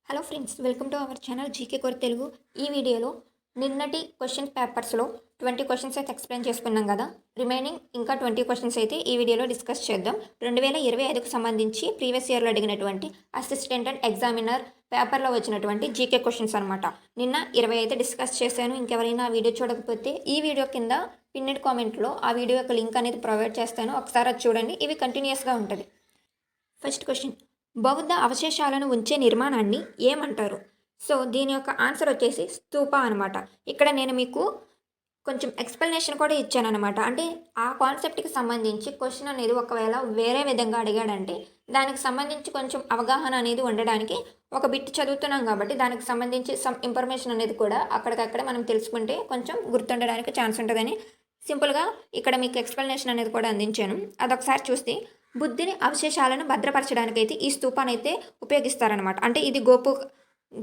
Hello friends, welcome to our channel GK core Telugu. ఈ వీడియోలో నిన్నటి క్వశ్చన్ పేపర్స్లో 20 క్వశ్చన్స్ అయితే ఎక్స్ప్లెయిన్ చేసుకున్నాం కదా. రిమైనింగ్ ఇంకా 20 క్వశ్చన్స్ అయితే ఈ వీడియోలో డిస్కస్ చేద్దాం. 2025కు సంబంధించి ప్రీవియస్ ఇయర్లో అడిగినటువంటి అసిస్టెంట్ అండ్ ఎగ్జామినర్ పేపర్లో వచ్చినటువంటి జీకే క్వశ్చన్స్ అనమాట. నిన్న 20 అయితే డిస్కస్ చేశాను. ఇంకెవరైనా ఆ వీడియో చూడకపోతే ఈ వీడియో కింద పిన్నెడ్ కామెంట్లో ఆ వీడియో యొక్క లింక్ అనేది ప్రొవైడ్ చేస్తాను. ఒకసారి అది చూడండి. ఇవి కంటిన్యూస్గా ఉంటుంది. ఫస్ట్ క్వశ్చన్, బౌద్ధ అవశేషాలను ఉంచే నిర్మాణాన్ని ఏమంటారు? సో దీని యొక్క ఆన్సర్ వచ్చేసి స్తూప అనమాట. ఇక్కడ నేను మీకు కొంచెం ఎక్స్ప్లెనేషన్ కూడా ఇచ్చానమాట. అంటే ఆ కాన్సెప్ట్కి సంబంధించి క్వశ్చన్ అనేది ఒకవేళ వేరే విధంగా అడిగాడంటే దానికి సంబంధించి కొంచెం అవగాహన అనేది ఉండడానికి ఒక బిట్ చదువుతున్నాం కాబట్టి దానికి సంబంధించి సమ్ ఇన్ఫర్మేషన్ అనేది కూడా అక్కడికక్కడ మనం తెలుసుకుంటే కొంచెం గుర్తుండడానికి ఛాన్స్ ఉంటుందని సింపుల్గా ఇక్కడ మీకు ఎక్స్ప్లెనేషన్ అనేది కూడా అందించాను. అదొకసారి చూస్తే బుద్ధిని అవశేషాలను భద్రపరచడానికైతే ఈ స్తూపాన్ని అయితే ఉపయోగిస్తారనమాట. అంటే ఇది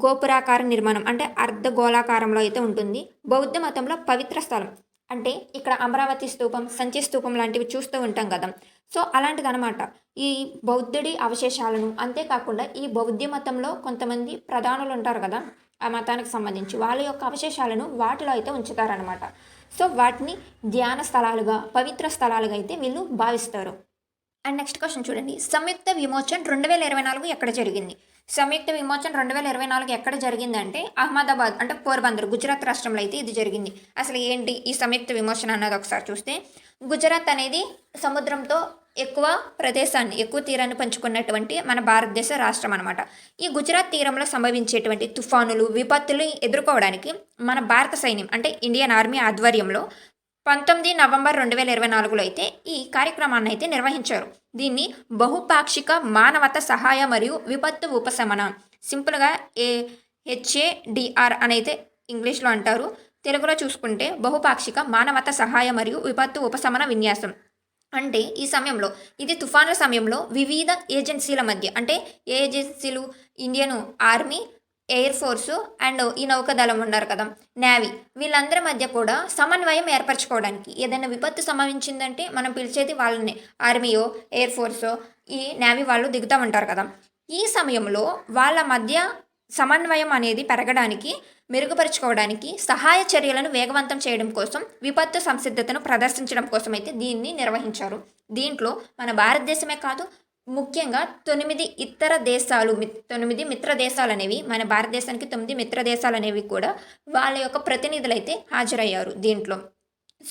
గోపురాకార నిర్మాణం, అంటే అర్ధగోళాకారంలో అయితే ఉంటుంది. బౌద్ధ మతంలో పవిత్ర స్థలం, అంటే ఇక్కడ అమరావతి స్తూపం, సంచి స్తూపం లాంటివి చూస్తూ ఉంటాం కదా. సో అలాంటిదనమాట ఈ బౌద్ధుడి అవశేషాలను. అంతేకాకుండా ఈ బౌద్ధ మతంలో కొంతమంది ప్రధానులు ఉంటారు కదా, ఆ మతానికి సంబంధించి వాళ్ళ యొక్క అవశేషాలను వాటిలో అయితే ఉంచుతారనమాట. సో వాటిని ధ్యాన స్థలాలుగా, పవిత్ర స్థలాలుగా అయితే వీళ్ళు భావిస్తారు. అండ్ నెక్స్ట్ క్వశ్చన్ చూడండి, సంయుక్త విమోచన్ 2024 ఎక్కడ జరిగింది? సంయుక్త విమోచన్ 2024 ఎక్కడ జరిగిందంటే అహ్మదాబాద్, అంటే పోర్బందర్, గుజరాత్ రాష్ట్రంలో అయితే ఇది జరిగింది. అసలు ఏంటి ఈ సంయుక్త విమోచన అన్నది ఒకసారి చూస్తే, గుజరాత్ అనేది సముద్రంతో ఎక్కువ తీరాన్ని పంచుకున్నటువంటి మన భారతదేశ రాష్ట్రం అనమాట. ఈ గుజరాత్ తీరంలో సంభవించేటువంటి తుఫానులు, విపత్తులు ఎదుర్కోవడానికి మన భారత సైన్యం, అంటే ఇండియన్ ఆర్మీ ఆధ్వర్యంలో 19 నవంబర్ 2024లో అయితే ఈ కార్యక్రమాన్ని అయితే నిర్వహించారు. దీన్ని బహుపాక్షిక మానవత సహాయ మరియు విపత్తు ఉపశమన, సింపుల్గా HADR అని అయితే ఇంగ్లీష్లో అంటారు. తెలుగులో చూసుకుంటే బహుపాక్షిక మానవత సహాయ మరియు విపత్తు ఉపశమన విన్యాసం. అంటే ఈ సమయంలో ఇది తుఫానుల సమయంలో వివిధ ఏజెన్సీల మధ్య, అంటే ఏ ఏజెన్సీలు, Indian army, air force and ఈ నౌకాదళం ఉన్నారు కదా, నేవీ, వీళ్ళందరి మధ్య కూడా సమన్వయం ఏర్పరచుకోవడానికి ఏదైనా విపత్తు సంభవించిందంటే మనం పిలిచేది వాళ్ళని, ఆర్మీయో ఎయిర్ ఫోర్సో ఈ నేవీ వాళ్ళు దిగుతూ ఉంటారు కదా. ఈ సమయంలో వాళ్ళ మధ్య సమన్వయం అనేది పెరగడానికి, మెరుగుపరుచుకోవడానికి, సహాయ చర్యలను వేగవంతం చేయడం కోసం, విపత్తు సంసిద్ధతను ప్రదర్శించడం కోసం అయితే దీన్ని నిర్వహించారు. దీంట్లో మన భారతదేశమే కాదు, ముఖ్యంగా 9 ఇతర దేశాలు, 9 మిత్ర దేశాలు అనేవి, మన భారతదేశానికి 9 మిత్ర దేశాలు అనేవి కూడా వాళ్ళ యొక్క ప్రతినిధులు అయితే హాజరయ్యారు దీంట్లో.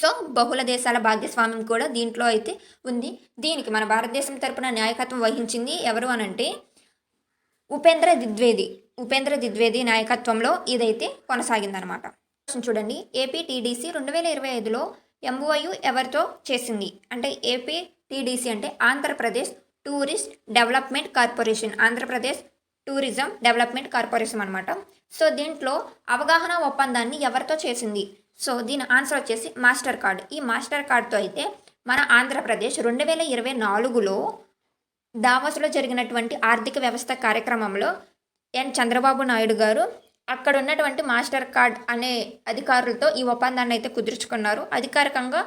సో బహుళ దేశాల భాగస్వామ్యం కూడా దీంట్లో అయితే ఉంది. దీనికి మన భారతదేశం తరపున నాయకత్వం వహించింది ఎవరు అనంటే ఉపేంద్ర ద్వివేది నాయకత్వంలో ఇదైతే కొనసాగిందనమాట. చూడండి, ఏపీటీడీసీ 2025లో MOU ఎవరితో చేసింది అంటే ఏపీటీడీసీ అంటే Andhra Pradesh tourist development corporation, Andhra Pradesh tourism development corporation అనమాట. సో దీంట్లో అవగాహన ఒప్పందాన్ని ఎవరితో చేసింది? సో దీని ఆన్సర్ వచ్చేసి మాస్టర్ కార్డ్. ఈ మాస్టర్ కార్డ్తో అయితే మన ఆంధ్రప్రదేశ్ 2024లో దావోస్లో జరిగినటువంటి ఆర్థిక వ్యవస్థ కార్యక్రమంలో చంద్రబాబు నాయుడు గారు అక్కడ ఉన్నటువంటి మాస్టర్ కార్డ్ అనే అధికారులతో ఈ ఒప్పందాన్ని అయితే కుదుర్చుకున్నారు. అధికారికంగా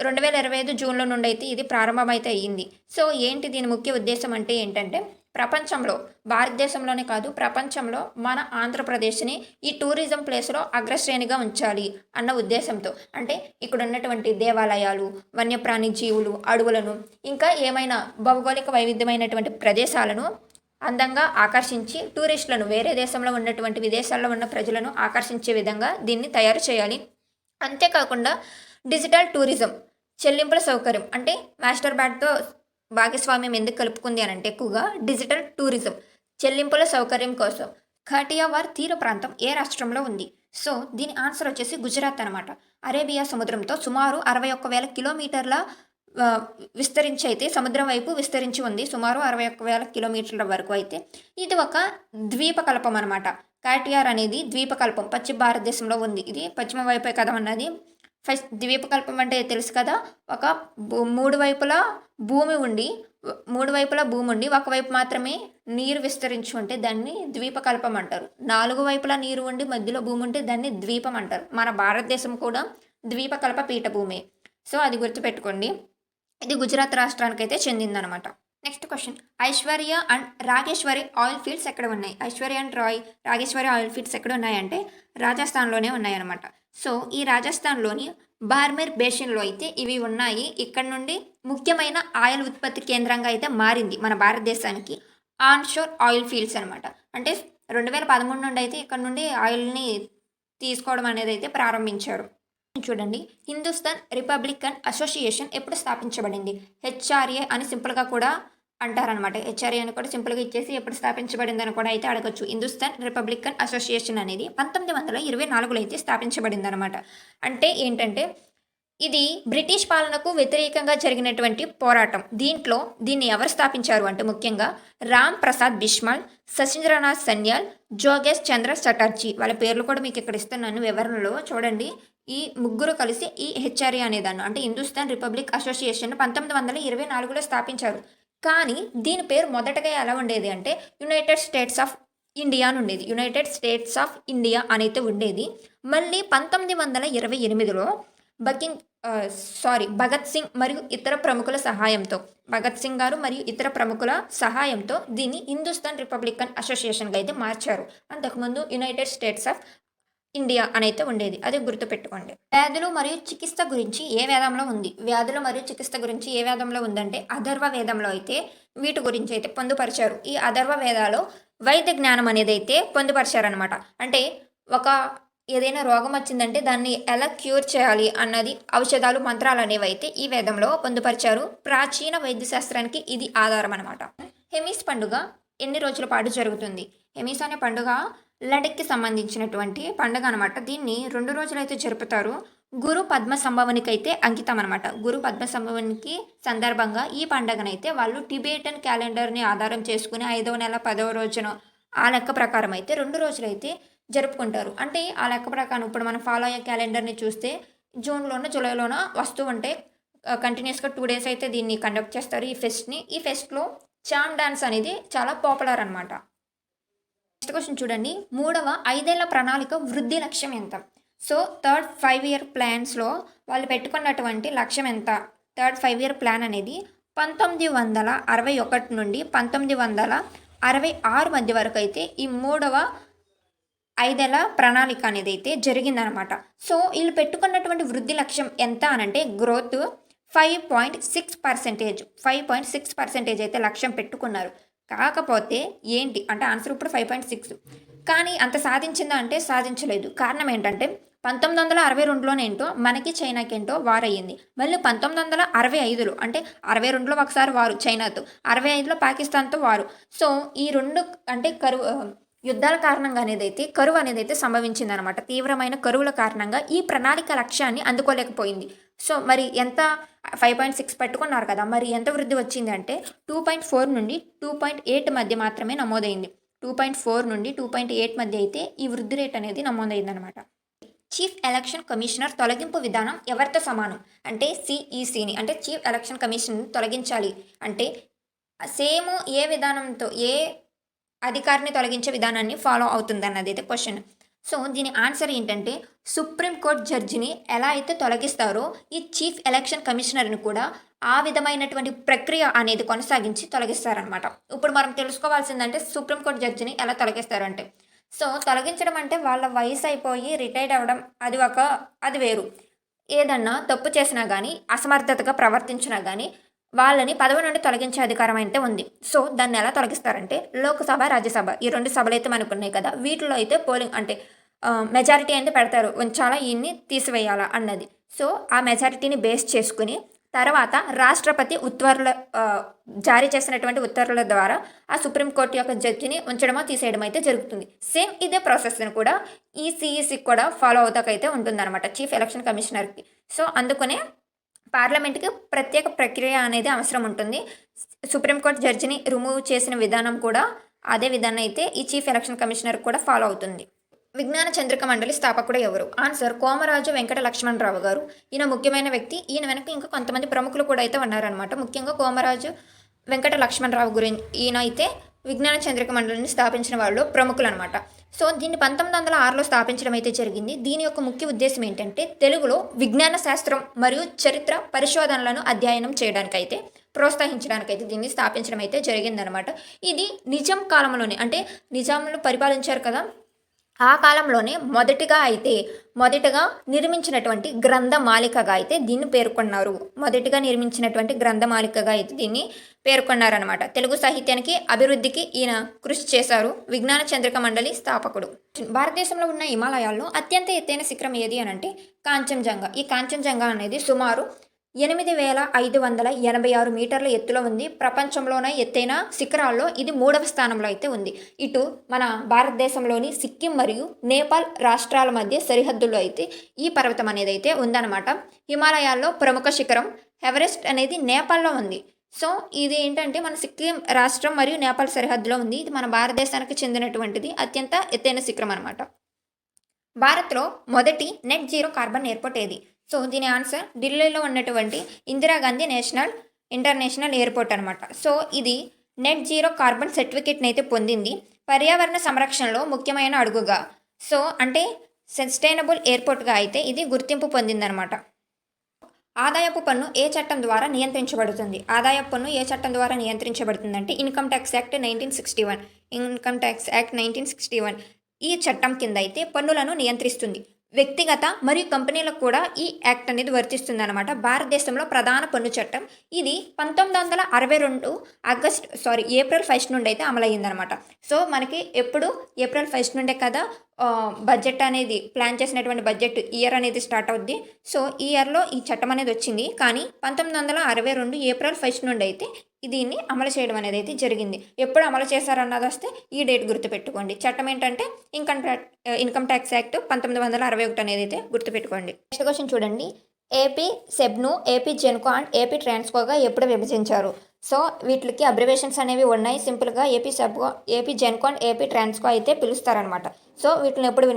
2025 జూన్లో నుండి అయితే ఇది ప్రారంభమైతే అయ్యింది. సో ఏంటి దీని ముఖ్య ఉద్దేశం అంటే ఏంటంటే, ప్రపంచంలో, భారతదేశంలోనే కాదు ప్రపంచంలో మన ఆంధ్రప్రదేశ్ని ఈ టూరిజం ప్లేస్లో అగ్రశ్రేణిగా ఉంచాలి అన్న ఉద్దేశంతో. అంటే ఇక్కడ ఉన్నటువంటి దేవాలయాలు, వన్యప్రాణి జీవులు, అడవులను, ఇంకా ఏమైనా భౌగోళిక వైవిధ్యమైనటువంటి ప్రదేశాలను అందంగా ఆకర్షించి టూరిస్టులను, వేరే దేశంలో ఉన్నటువంటి విదేశాల్లో ఉన్న ప్రజలను ఆకర్షించే విధంగా దీన్ని తయారు చేయాలి. అంతేకాకుండా డిజిటల్ టూరిజం, చెల్లింపుల సౌకర్యం, అంటే మాస్టర్ కార్డ్తో భాగస్వామ్యం ఎందుకు కలుపుకుంది అని అంటే ఎక్కువగా డిజిటల్ టూరిజం, చెల్లింపుల సౌకర్యం కోసం ఖాటియావార్ తీర ప్రాంతం ఏ రాష్ట్రంలో ఉంది? సో దీని ఆన్సర్ వచ్చేసి గుజరాత్ అనమాట. అరేబియా సముద్రంతో సుమారు 61,000 కిలోమీటర్ల విస్తరించి అయితే సముద్రం వైపు విస్తరించి ఉంది. సుమారు 61,000 కిలోమీటర్ల వరకు అయితే ఇది ఒక ద్వీపకల్పం అనమాట. కాటియార్ అనేది ద్వీపకల్పం, పశ్చిమ భారతదేశంలో ఉంది. ఇది పశ్చిమ వైపే కదా అన్నది. ఫస్ట్ ద్వీపకల్పం అంటే తెలుసు కదా, ఒక 3 వైపులా భూమి ఉండి ఒకవైపు మాత్రమే నీరు విస్తరించి ఉంటే దాన్ని ద్వీపకల్పం అంటారు. 4 వైపులా నీరు ఉండి మధ్యలో భూమి ఉంటే దాన్ని ద్వీపం అంటారు. మన భారతదేశం కూడా ద్వీపకల్ప పీఠభూమి. సో అది గుర్తుపెట్టుకోండి. ఇది గుజరాత్ రాష్ట్రానికి అయితే చెందిందనమాట. Next question, Aishwarya and Rageshwari oil fields ఎక్కడ ఉన్నాయి? Aishwarya and Rageshwari oil fields ఎక్కడ ఉన్నాయంటే రాజస్థాన్లోనే ఉన్నాయన్నమాట. సో ఈ రాజస్థాన్లోని బార్మెర్ బేసిన్లో అయితే ఇవి ఉన్నాయి. ఇక్కడ నుండి ముఖ్యమైన ఆయిల్ ఉత్పత్తి కేంద్రంగా అయితే మారింది మన భారతదేశానికి ఆన్షోర్ ఆయిల్ ఫీల్డ్స్ అనమాట. అంటే 2013 నుండి అయితే ఇక్కడ నుండి ఆయిల్ని తీసుకోవడం అనేది అయితే ప్రారంభించారు. చూడండి, హిందుస్థాన్ రిపబ్లికన్ అసోసియేషన్ ఎప్పుడు స్థాపించబడింది? హెచ్ఆర్ఏ అని సింపుల్గా కూడా అంటారనమాట. హెచ్ఆర్ఏ అని కూడా సింపుల్గా ఇచ్చేసి ఎప్పుడు స్థాపించబడిందని కూడా అయితే అడగచ్చు. హిందుస్థాన్ రిపబ్లికన్ అసోసియేషన్ అనేది 1924లో అయితే స్థాపించబడింది అనమాట. అంటే ఏంటంటే ఇది బ్రిటిష్ పాలనకు వ్యతిరేకంగా జరిగినటువంటి పోరాటం. దీన్ని ఎవరు స్థాపించారు అంటే ముఖ్యంగా రామ్ ప్రసాద్ బిస్మాల్, సచీంద్రనాథ్ సన్యాల్, జోగేష్ చంద్ర చటర్జీ. వాళ్ళ పేర్లు కూడా మీకు ఇక్కడ ఇస్తున్నాను వివరణలో చూడండి. ఈ ముగ్గురు కలిసి ఈ హెచ్ఆర్ఏ అనేదాన్ని అంటే హిందుస్థాన్ రిపబ్లిక్ అసోసియేషన్ 1924లో స్థాపించారు. కానీ దీని పేరు మొదటగా ఎలా ఉండేది అంటే యునైటెడ్ స్టేట్స్ ఆఫ్ ఇండియా అని ఉండేది. యునైటెడ్ స్టేట్స్ ఆఫ్ ఇండియా అనైతే ఉండేది. మళ్ళీ 1928లో భగత్ సింగ్ మరియు ఇతర ప్రముఖుల సహాయంతో భగత్ సింగ్ గారు మరియు ఇతర ప్రముఖుల సహాయంతో దీన్ని హిందుస్థాన్ రిపబ్లికన్ అసోసియేషన్గా అయితే మార్చారు. అంతకుముందు యునైటెడ్ స్టేట్స్ ఆఫ్ ఇండియా అనైతే ఉండేది. అది గుర్తుపెట్టుకోండి. వ్యాధులు మరియు చికిత్స గురించి ఏ వేదంలో ఉంది? వ్యాధులు మరియు చికిత్స గురించి ఏ వేదంలో ఉందంటే అథర్వ వేదంలో అయితే వీటి గురించి అయితే పొందుపరిచారు. ఈ అథర్వ వేదాలో వైద్య జ్ఞానం అనేది అయితే పొందుపరిచారనమాట. అంటే ఏదైనా రోగం వచ్చిందంటే దాన్ని ఎలా క్యూర్ చేయాలి అన్నది ఔషధాలు మంత్రాలు అనేవి అయితే ఈ వేదంలో పొందుపరిచారు. ప్రాచీన వైద్య శాస్త్రానికి ఇది ఆధారం అనమాట. హెమీస్ పండుగ ఎన్ని రోజుల పాటు జరుగుతుంది? హెమీస్ అనే పండుగ లడఖ్కి సంబంధించినటువంటి పండుగ అనమాట. దీన్ని 2 రోజులు అయితే జరుపుతారు. గురు పద్మ సంభవనికి అయితే అంకితం అనమాట. గురు పద్మ సంభవనికి సందర్భంగా ఈ పండుగనైతే వాళ్ళు టిబేటన్ క్యాలెండర్ని ఆధారం చేసుకుని 5వ నెల 10వ రోజున ఆ లెక్క ప్రకారం అయితే 2 రోజులు అయితే జరుపుకుంటారు. అంటే ఆ లెక్క ప్రకారం ఇప్పుడు మనం ఫాలో అయ్యే క్యాలెండర్ని చూస్తే జూన్లోనో జూలైలోనో వస్తూ ఉంటే కంటిన్యూస్గా 2 డేస్ అయితే దీన్ని కండక్ట్ చేస్తారు ఈ ఫెస్ట్ని. ఈ ఫెస్ట్లో చామ్ డాన్స్ అనేది చాలా పాపులర్ అనమాట. నెక్స్ట్ క్వశ్చన్ చూడండి, 3వ 5 ఏళ్ల ప్రణాళిక వృద్ధి లక్ష్యం ఎంత? సో థర్డ్ 5 ఇయర్ ప్లాన్స్లో వాళ్ళు పెట్టుకున్నటువంటి లక్ష్యం ఎంత? థర్డ్ 5 ఇయర్ ప్లాన్ అనేది 1961 నుండి 1966 మధ్య వరకు అయితే ఈ 3వ 5 ఏళ్ల ప్రణాళిక అనేది అయితే జరిగిందనమాట. సో వీళ్ళు పెట్టుకున్నటువంటి వృద్ధి లక్ష్యం ఎంత అనంటే గ్రోత్ 5.6% అయితే లక్ష్యం పెట్టుకున్నారు. కాకపోతే ఏంటి అంటే ఆన్సర్ ఇప్పుడు 5.6, కానీ అంత సాధించిందా అంటే సాధించలేదు. కారణం ఏంటంటే 1962లోనేంటో మనకి చైనాకి ఏంటో వార్ అయ్యింది. మళ్ళీ 1965లో అంటే 62లో ఒకసారి వారు చైనాతో, 65లో పాకిస్తాన్తో వారు. సో ఈ 2 అంటే యుద్ధాల కారణంగా కరువు అనేది అయితే సంభవించిందనమాట. తీవ్రమైన కరువుల కారణంగా ఈ ప్రణాళిక లక్ష్యాన్ని అందుకోలేకపోయింది. సో మరి ఎంత 5.6 పెట్టుకున్నారు కదా, మరి ఎంత వృద్ధి వచ్చింది అంటే 2.4 నుండి 2.8 మధ్య మాత్రమే నమోదైంది. 2.4 నుండి 2.8 మధ్య అయితే ఈ వృద్ధి రేట్ అనేది నమోదైందనమాట. చీఫ్ ఎలక్షన్ కమిషనర్ తొలగింపు విధానం ఎవరితో సమానం అంటే సిఈసిని అంటే చీఫ్ ఎలక్షన్ కమిషన్ తొలగించాలి అంటే సేమ్ ఏ విధానంతో ఏ అధికారిని తొలగించే విధానాన్ని ఫాలో అవుతుంది అన్నది అయితే క్వశ్చన్. సో దీని ఆన్సర్ ఏంటంటే సుప్రీంకోర్టు జడ్జిని ఎలా అయితే తొలగిస్తారో ఈ చీఫ్ ఎలక్షన్ కమిషనర్ని కూడా ఆ విధమైనటువంటి ప్రక్రియ అనేది కొనసాగించి తొలగిస్తారనమాట. ఇప్పుడు మనం తెలుసుకోవాల్సిందంటే సుప్రీంకోర్టు జడ్జిని ఎలా తొలగిస్తారంటే, సో తొలగించడం అంటే వాళ్ళ వయసు అయిపోయి రిటైర్డ్ అవ్వడం అది వేరు. ఏదన్నా తప్పు చేసినా కానీ అసమర్థతగా ప్రవర్తించినా కానీ వాళ్ళని పదవి నుండి తొలగించే అధికారం అయితే ఉంది. సో దాన్ని ఎలా తొలగిస్తారంటే లోక్సభ, రాజ్యసభ ఈ 2 సభలు అయితే మనకు ఉన్నాయి కదా, వీటిలో అయితే పోలింగ్ అంటే మెజారిటీ అయితే పెడతారు, ఉంచాలా ఈయన్ని తీసివేయాలా అన్నది. సో ఆ మెజారిటీని బేస్ చేసుకుని తర్వాత రాష్ట్రపతి జారీ చేసినటువంటి ఉత్తర్వుల ద్వారా ఆ సుప్రీంకోర్టు యొక్క జడ్జిని ఉంచడమో తీసేయడం అయితే జరుగుతుంది. సేమ్ ఇదే ప్రాసెస్ని కూడా ఈ సిఈసికి కూడా ఫాలో అవుతాకైతే ఉంటుందన్నమాట చీఫ్ ఎలక్షన్ కమిషనర్కి. సో అందుకనే పార్లమెంట్కి ప్రత్యేక ప్రక్రియ అనేది అవసరం ఉంటుంది. సుప్రీంకోర్టు జడ్జిని రిమూవ్ చేసిన విధానం కూడా అదే విధానం అయితే ఈ చీఫ్ ఎలక్షన్ కమిషనర్ కూడా ఫాలో అవుతుంది. విజ్ఞాన చంద్రిక మండలి స్థాపకుడు ఎవరు? ఆన్సర్ కోమరాజు వెంకట లక్ష్మణరావు గారు. ఈయన ముఖ్యమైన వ్యక్తి. ఈయన వెనక ఇంకా కొంతమంది ప్రముఖులు కూడా అయితే ఉన్నారనమాట. ముఖ్యంగా కోమరాజు వెంకట లక్ష్మణరావు ఈయన అయితే విజ్ఞాన చంద్రిక మండలిని స్థాపించిన వాళ్ళు ప్రముఖులు అనమాట. సో దీన్ని 1906లో స్థాపించడం అయితే జరిగింది. దీని యొక్క ముఖ్య ఉద్దేశం ఏంటంటే తెలుగులో విజ్ఞాన శాస్త్రం మరియు చరిత్ర పరిశోధనలను అధ్యయనం చేయడానికైతే ప్రోత్సహించడానికైతే దీన్ని స్థాపించడం అయితే జరిగిందనమాట. ఇది నిజాం కాలంలోనే, అంటే నిజాంలు పరిపాలించారు కదా, ఆ కాలంలోనే మొదటగా నిర్మించినటువంటి గ్రంథమాలికగా అయితే దీన్ని పేర్కొన్నారు. మొదటిగా నిర్మించినటువంటి గ్రంథమాలికగా అయితే దీన్ని పేర్కొన్నారనమాట. తెలుగు సాహిత్యానికి అభివృద్ధికి ఈయన కృషి చేశారు. విజ్ఞాన చంద్రిక మండలి స్థాపకుడు. భారతదేశంలో ఉన్న హిమాలయాల్లో అత్యంత ఎత్తైన శిఖరం ఏది అని అంటే కాంచన్జంగా. ఈ కాంచన్జంగా అనేది సుమారు 8,586 మీటర్ల ఎత్తులో ఉంది. ప్రపంచంలోనే ఎత్తైన శిఖరాల్లో ఇది 3వ స్థానంలో అయితే ఉంది. ఇటు మన భారతదేశంలోని సిక్కిం మరియు నేపాల్ రాష్ట్రాల మధ్య సరిహద్దుల్లో అయితే ఈ పర్వతం అనేది అయితే ఉందన్నమాట. హిమాలయాల్లో ప్రముఖ శిఖరం ఎవరెస్ట్ అనేది నేపాల్లో ఉంది. సో ఇది ఏంటంటే మన సిక్కిం రాష్ట్రం మరియు నేపాల్ సరిహద్దులో ఉంది. ఇది మన భారతదేశానికి చెందినటువంటిది అత్యంత ఎత్తైన శిఖరం అనమాట. భారత్లో మొదటి నెట్ జీరో కార్బన్ ఎయిర్పోర్ట్ ఏది? సో దీని ఆన్సర్ ఢిల్లీలో ఉన్నటువంటి ఇందిరాగాంధీ ఇంటర్నేషనల్ ఎయిర్పోర్ట్ అనమాట. సో ఇది నెట్ జీరో కార్బన్ సర్టిఫికేట్ని అయితే పొందింది. పర్యావరణ సంరక్షణలో ముఖ్యమైన అడుగుగా, సో అంటే సస్టైనబుల్ ఎయిర్పోర్ట్గా అయితే ఇది గుర్తింపు పొందిందనమాట. ఆదాయపు పన్ను ఏ చట్టం ద్వారా నియంత్రించబడుతుంది? ఆదాయపు పన్ను ఏ చట్టం ద్వారా నియంత్రించబడుతుందంటే income tax act 1961. Income tax act 1961 ఈ చట్టం కింద అయితే పన్నులను నియంత్రిస్తుంది. వ్యక్తిగత మరియు కంపెనీలకు కూడా ఈ యాక్ట్ అనేది వర్తిస్తుంది అనమాట. భారతదేశంలో ప్రధాన పన్ను చట్టం ఇది 1962 ఏప్రిల్ 1 నుండి అయితే అమలయ్యిందనమాట. సో మనకి ఎప్పుడు ఏప్రిల్ 1 నుండే కదా బడ్జెట్ అనేది ప్లాన్ చేసినటువంటి బడ్జెట్ ఇయర్ అనేది స్టార్ట్ అవుద్ది. సో ఈ ఇయర్లో ఈ చట్టం అనేది వచ్చింది. కానీ 1962 ఏప్రిల్ 1 నుండి అయితే దీన్ని అమలు చేయడం అనేది అయితే జరిగింది. ఎప్పుడు అమలు చేశారన్నది వస్తే ఈ డేట్ గుర్తుపెట్టుకోండి. చట్టం ఏంటంటే ఇన్కమ్ ట్యాక్స్ యాక్ట్ 1961 అనేది అయితే గుర్తుపెట్టుకోండి. నెక్స్ట్ క్వశ్చన్ చూడండి. ఏపీ సెబ్ను, ఏపీ జెన్కో అండ్ ఏపీ ట్రాన్స్కోగా ఎప్పుడు విభజించారు? సో వీటికి అబ్రివేషన్స్ అనేవి ఉన్నాయి. సింపుల్గా ఏపీ సెబ్కో, AP Genco and AP Transco అయితే పిలుస్తారనమాట. సో వీటిని ఎప్పుడు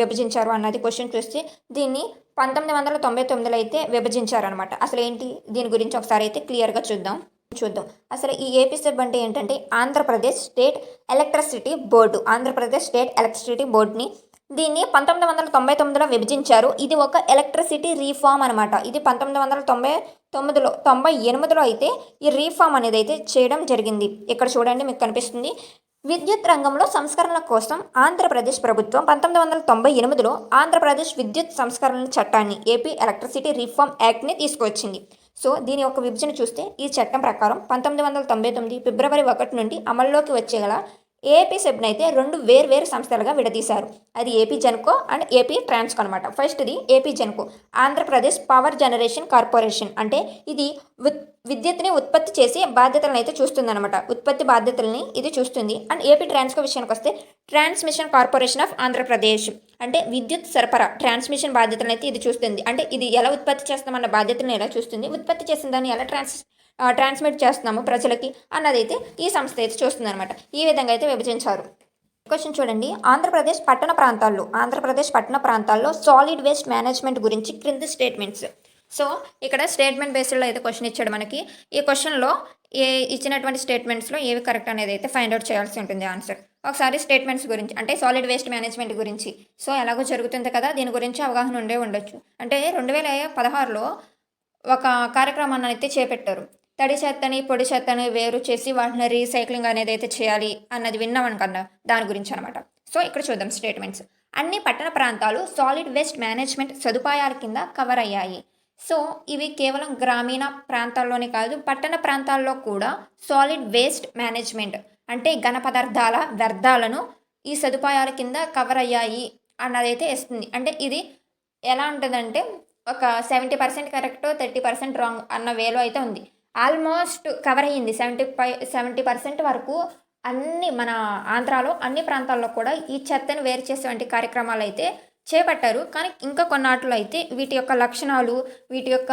విభజించారు అన్నది క్వశ్చన్ చూస్తే దీన్ని 1999లో అయితే విభజించారనమాట. అసలు ఏంటి దీని గురించి ఒకసారి అయితే క్లియర్గా చూద్దాం. అసలు ఈ ఏపీ సెబ్ అంటే ఏంటంటే ఆంధ్రప్రదేశ్ స్టేట్ ఎలక్ట్రిసిటీ బోర్డుని దీన్ని 1999లో విభజించారు. ఇది ఒక ఎలక్ట్రిసిటీ రీఫార్మ్ అనమాట. ఇది 1998లో అయితే ఈ రీఫార్మ్ అనేది అయితే చేయడం జరిగింది. ఇక్కడ చూడండి, మీకు కనిపిస్తుంది. విద్యుత్ రంగంలో సంస్కరణల కోసం ఆంధ్రప్రదేశ్ ప్రభుత్వం 1998లో ఆంధ్రప్రదేశ్ విద్యుత్ సంస్కరణల చట్టాన్ని, ఏపీ ఎలక్ట్రిసిటీ రీఫార్మ్ యాక్ట్ని తీసుకువచ్చింది. సో దీని యొక్క విభజన చూస్తే ఈ చట్టం ప్రకారం 1999 ఫిబ్రవరి 1 నుండి అమల్లోకి వచ్చేగల ఏపీ సెబ్ని అయితే 2 వేర్వేరు సంస్థలుగా విడదీశారు. అది AP Genco and AP Transco అనమాట. ఫస్ట్ది AP Genco, Andhra Pradesh power generation corporation. అంటే ఇది విద్యుత్ని ఉత్పత్తి చేసే బాధ్యతలను అయితే చూస్తుందన్నమాట. ఉత్పత్తి బాధ్యతల్ని ఇది చూస్తుంది. అండ్ ఏపీ ట్రాన్స్కో విషయానికి వస్తే ట్రాన్స్మిషన్ కార్పొరేషన్ ఆఫ్ ఆంధ్రప్రదేశ్. అంటే విద్యుత్ సరఫరా ట్రాన్స్మిషన్ బాధ్యతలను అయితే ఇది చూస్తుంది. అంటే ఇది ఎలా ఉత్పత్తి చేస్తామన్న బాధ్యతలను ఎలా చూస్తుంది, ఉత్పత్తి చేసిన దాన్ని ఎలా ట్రాన్స్మిట్ చేస్తున్నాము ప్రజలకి అన్నదైతే ఈ సంస్థ అయితే చూస్తుంది అనమాట. ఈ విధంగా అయితే విభజించారు. క్వశ్చన్ చూడండి. ఆంధ్రప్రదేశ్ పట్టణ ప్రాంతాల్లో సాలిడ్ వేస్ట్ మేనేజ్మెంట్ గురించి క్రింది స్టేట్మెంట్స్. సో ఇక్కడ స్టేట్మెంట్ బేస్డ్లో అయితే క్వశ్చన్ ఇచ్చాడు మనకి. ఈ క్వశ్చన్లో ఇచ్చినటువంటి స్టేట్మెంట్స్లో ఏవి కరెక్ట్ అనేది అయితే ఫైండ్ అవుట్ చేయాల్సి ఉంటుంది ఆన్సర్. ఒకసారి స్టేట్మెంట్స్ గురించి అంటే సాలిడ్ వేస్ట్ మేనేజ్మెంట్ గురించి, సో ఎలాగో జరుగుతుంది కదా, దీని గురించి అవగాహన ఉండొచ్చు. అంటే 2016లో ఒక కార్యక్రమాన్ని అయితే చేపట్టారు. తడి చెత్తని పొడి చెత్తని వేరు చేసి వాటిని రీసైక్లింగ్ అనేది అయితే చేయాలి అన్నది విన్నామని కన్నా దాని గురించి అనమాట. సో ఇక్కడ చూద్దాం స్టేట్మెంట్స్. అన్ని పట్టణ ప్రాంతాలు సాలిడ్ వేస్ట్ మేనేజ్మెంట్ సదుపాయాల కింద కవర్ అయ్యాయి. సో ఇవి కేవలం గ్రామీణ ప్రాంతాల్లోనే కాదు, పట్టణ ప్రాంతాల్లో కూడా సాలిడ్ వేస్ట్ మేనేజ్మెంట్ అంటే ఘన పదార్థాల వ్యర్థాలను ఈ సదుపాయాల కింద కవర్ అయ్యాయి అన్నదైతే ఇస్తుంది. అంటే ఇది ఎలా ఉంటుందంటే ఒక 70% కరెక్ట్, 30% రాంగ్ అన్న వేలో అయితే ఉంది. ఆల్మోస్ట్ కవర్ అయ్యింది. 70% వరకు అన్ని మన ఆంధ్రాలో అన్ని ప్రాంతాల్లో కూడా ఈ చెత్తను వేరు చేసేటువంటి కార్యక్రమాలు అయితే చేపట్టారు. కానీ ఇంకా కొన్నాటిలో అయితే వీటి యొక్క లక్షణాలు, వీటి యొక్క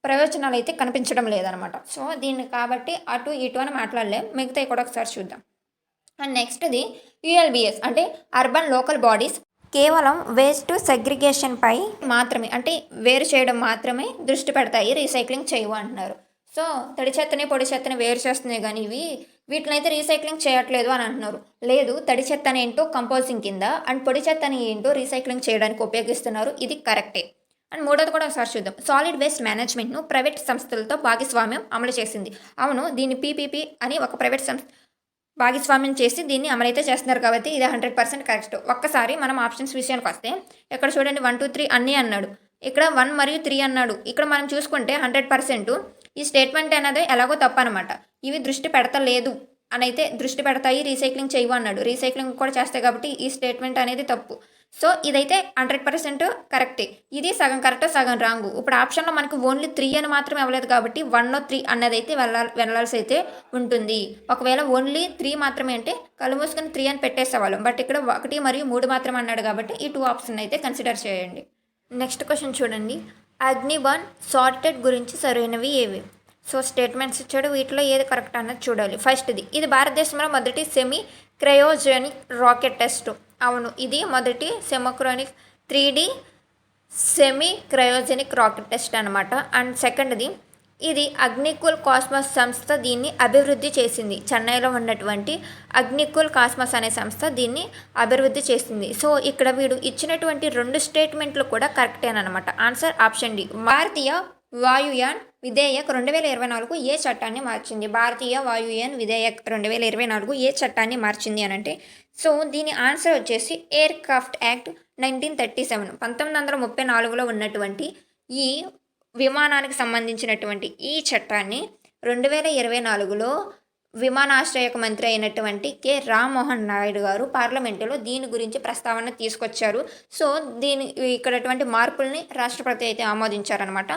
ప్రయోజనాలు అయితే కనిపించడం లేదనమాట. సో దీన్ని కాబట్టి అటు ఇటు అని మాట్లాడలేం. మిగతాయి కూడా ఒకసారి చూద్దాం. అండ్ నెక్స్ట్ది యుఎల్బిఎస్ అంటే అర్బన్ లోకల్ బాడీస్ కేవలం వేస్ట్ సెగ్రిగేషన్పై మాత్రమే, అంటే వేరు చేయడం మాత్రమే దృష్టి పెడతాయి, రీసైక్లింగ్ చేయవు అంటున్నారు. సో తడి చెత్తని పొడి చెత్తని వేరు చేస్తున్నాయి కానీ వీటినైతే రీసైక్లింగ్ చేయట్లేదు అని అంటున్నారు. లేదు, తడి చెత్తని ఏంటో కంపోజింగ్ కింద అండ్ పొడి చెత్తని ఏంటో రీసైక్లింగ్ చేయడానికి ఉపయోగిస్తున్నారు. ఇది కరెక్టే. అండ్ మూడోది కూడా ఒకసారి చూద్దాం. సాలిడ్ వేస్ట్ మేనేజ్మెంట్ను ప్రైవేట్ సంస్థలతో భాగస్వామ్యం అమలు చేసింది. అవును, దీన్ని పీపీపీ అని ఒక ప్రైవేట్ సంస్థ భాగస్వామ్యం చేసి దీన్ని అమలైతే చేస్తున్నారు కాబట్టి ఇది 100% కరెక్ట్. ఒక్కసారి మనం ఆప్షన్స్ విషయానికి వస్తే ఇక్కడ చూడండి 1, 2, 3 అన్నీ అన్నాడు. ఇక్కడ 1 మరియు 3 అన్నాడు. ఇక్కడ మనం చూసుకుంటే 100% ఈ స్టేట్మెంట్ అనేది ఎలాగో తప్పు అనమాట. ఇవి దృష్టి పెడతలేదు అని అయితే దృష్టి పెడతాయి, రీసైక్లింగ్ చేయవు అన్నాడు. రీసైక్లింగ్ కూడా చేస్తాయి కాబట్టి ఈ స్టేట్మెంట్ అనేది తప్పు. సో ఇదైతే 100% కరెక్టే. ఇది సగం కరెక్ట్, సగం రాంగు. ఇప్పుడు ఆప్షన్లో మనకు ఓన్లీ 3 అని మాత్రం ఇవ్వలేదు కాబట్టి 1 3 అన్నది అయితే వెళ్ళాల్సి అయితే ఉంటుంది. ఒకవేళ ఓన్లీ 3 మాత్రమే అంటే కళ్ళు మూసుకొని 3 అని పెట్టేసేవాళ్ళం. బట్ ఇక్కడ 1 మరియు 3 మాత్రమే అన్నాడు కాబట్టి ఈ 2 ఆప్షన్ అయితే కన్సిడర్ చేయండి. నెక్స్ట్ క్వశ్చన్ చూడండి. అగ్నిబాన్ సార్టెడ్ గురించి సరైనవి ఏవి? సో స్టేట్మెంట్స్ ఇచ్చాడు, వీటిలో ఏది కరెక్ట్ అన్నది చూడాలి. ఫస్ట్ది, ఇది భారతదేశంలో మొదటి సెమీ క్రయోజెనిక్ రాకెట్ టెస్ట్. అవును, ఇది మొదటి సెమోక్రోనిక్ 3D semi cryogenic rocket test అనమాట. అండ్ సెకండ్ది, ఇది అగ్నికుల్ కాస్మస్ సంస్థ దీన్ని అభివృద్ధి చేసింది. చెన్నైలో ఉన్నటువంటి అగ్నికుల్ కాస్మస్ అనే సంస్థ దీన్ని అభివృద్ధి చేసింది. సో ఇక్కడ వీడు ఇచ్చినటువంటి 2 స్టేట్మెంట్లు కూడా కరెక్టేనమాట. Answer option D. Bharatiya Vayuyan Vidheyak 2024 ఏ చట్టాన్ని మార్చింది? భారతీయ వాయుయాన్ విధేయక్ 2024 ఏ చట్టాన్ని మార్చింది అని అంటే, సో దీని ఆన్సర్ వచ్చేసి ఎయిర్ క్రాఫ్ట్ యాక్ట్ 1937 1934లో ఉన్నటువంటి ఈ విమానానికి సంబంధించినటువంటి ఈ చట్టాన్ని 2024లో విమానాశ్రయక మంత్రి అయినటువంటి కె రామ్మోహన్ నాయుడు గారు పార్లమెంటులో దీని గురించి ప్రస్తావన తీసుకొచ్చారు. సో ఇక్కడటువంటి మార్పుల్ని రాష్ట్రపతి అయితే ఆమోదించారనమాట.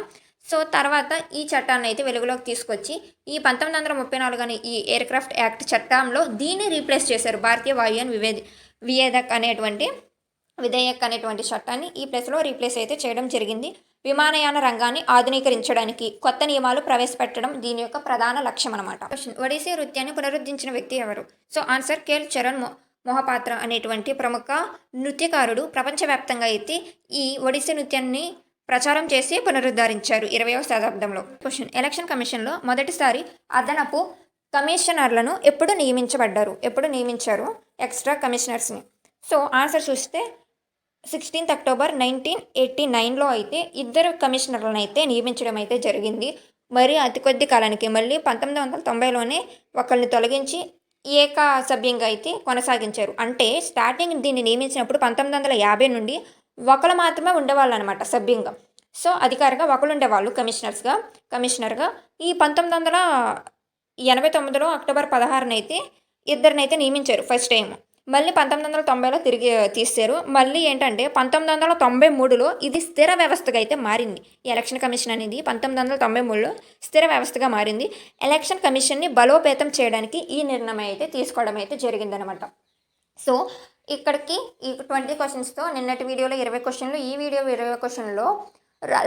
సో తర్వాత ఈ చట్టాన్ని అయితే వెలుగులోకి తీసుకొచ్చి ఈ 1934 అనే ఈ ఎయిర్ క్రాఫ్ట్ యాక్ట్ చట్టంలో దీన్ని రీప్లేస్ చేశారు. భారతీయ వాయుయాన్ విధేయక్ అనేటువంటి చట్టాన్ని ఈ ప్లేస్లో రీప్లేస్ అయితే చేయడం జరిగింది. విమానయాన రంగాన్ని ఆధునీకరించడానికి కొత్త నియమాలు ప్రవేశపెట్టడం దీని యొక్క ప్రధాన లక్ష్యం అనమాట. ఒడిసీ నృత్యాన్ని పునరుద్ధరించిన వ్యక్తి ఎవరు? సో ఆన్సర్ కేల్ చరణ్ మొహపాత్ర అనేటువంటి ప్రముఖ నృత్యకారుడు ప్రపంచవ్యాప్తంగా అయితే ఈ ఒడిసీ నృత్యాన్ని ప్రచారం చేసి పునరుద్ధరించారు 20వ శతాబ్దంలో. క్వశ్చన్, ఎలక్షన్ కమిషన్లో మొదటిసారి అదనపు కమిషనర్లను ఎప్పుడు నియమించారు ఎక్స్ట్రా కమిషనర్స్ని? సో ఆన్సర్ చూస్తే 16 అక్టోబర్ 1989లో అయితే 2 కమిషనర్లను అయితే నియమించడం అయితే జరిగింది. మరి అతి కొద్ది కాలానికి మళ్ళీ 1990లోనే ఒకరిని తొలగించి ఏకసభ్యంగా అయితే కొనసాగించారు. అంటే స్టార్టింగ్ దీన్ని నియమించినప్పుడు 1950 నుండి ఒకరు మాత్రమే ఉండేవాళ్ళు అనమాట సభ్యంగా. సో అధికారిగా ఒకరు ఉండేవాళ్ళు కమిషనర్గా. ఈ 1989లో అక్టోబర్ 16 అయితే 2 నియమించారు ఫస్ట్ టైం. మళ్ళీ 1990లో తిరిగి తీశారు. మళ్ళీ ఏంటంటే 1993లో ఇది స్థిర వ్యవస్థగా అయితే మారింది. ఈ ఎలక్షన్ కమిషన్ అనేది 1993లో స్థిర వ్యవస్థగా మారింది. ఎలక్షన్ కమిషన్ని బలోపేతం చేయడానికి ఈ నిర్ణయం అయితే తీసుకోవడం అయితే జరిగిందనమాట. సో ఇక్కడికి ఈ 20 క్వశ్చన్స్తో నిన్నటి వీడియోలో 20 క్వశ్చన్లు, ఈ వీడియో 20 క్వశ్చన్లో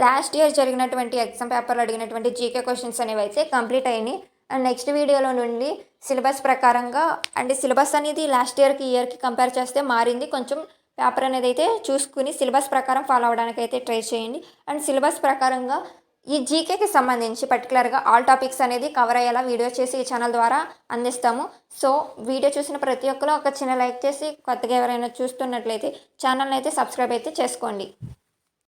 లాస్ట్ ఇయర్ జరిగినటువంటి ఎగ్జామ్ పేపర్లో అడిగినటువంటి జీకే క్వశ్చన్స్ అనేవి అయితే కంప్లీట్ అయినాయి. అండ్ నెక్స్ట్ వీడియోలో నుండి సిలబస్ ప్రకారంగా అండ్ సిలబస్ అనేది లాస్ట్ ఇయర్కి కంపేర్ చేస్తే మారింది. కొంచెం పేపర్ అనేది అయితే చూసుకుని సిలబస్ ప్రకారం ఫాలో అవ్వడానికి అయితే ట్రై చేయండి. అండ్ సిలబస్ ప్రకారంగా ఈ జీకేకి సంబంధించి పర్టికులర్గా ఆల్ టాపిక్స్ అనేది కవర్ అయ్యేలా వీడియో చేసి ఈ ఛానల్ ద్వారా అందిస్తాము. సో వీడియో చూసిన ప్రతి ఒక్కరు ఒక చిన్న లైక్ చేసి కొత్తగా ఎవరైనా చూస్తున్నట్లయితే ఛానల్ని అయితే సబ్స్క్రైబ్ అయితే చేసుకోండి.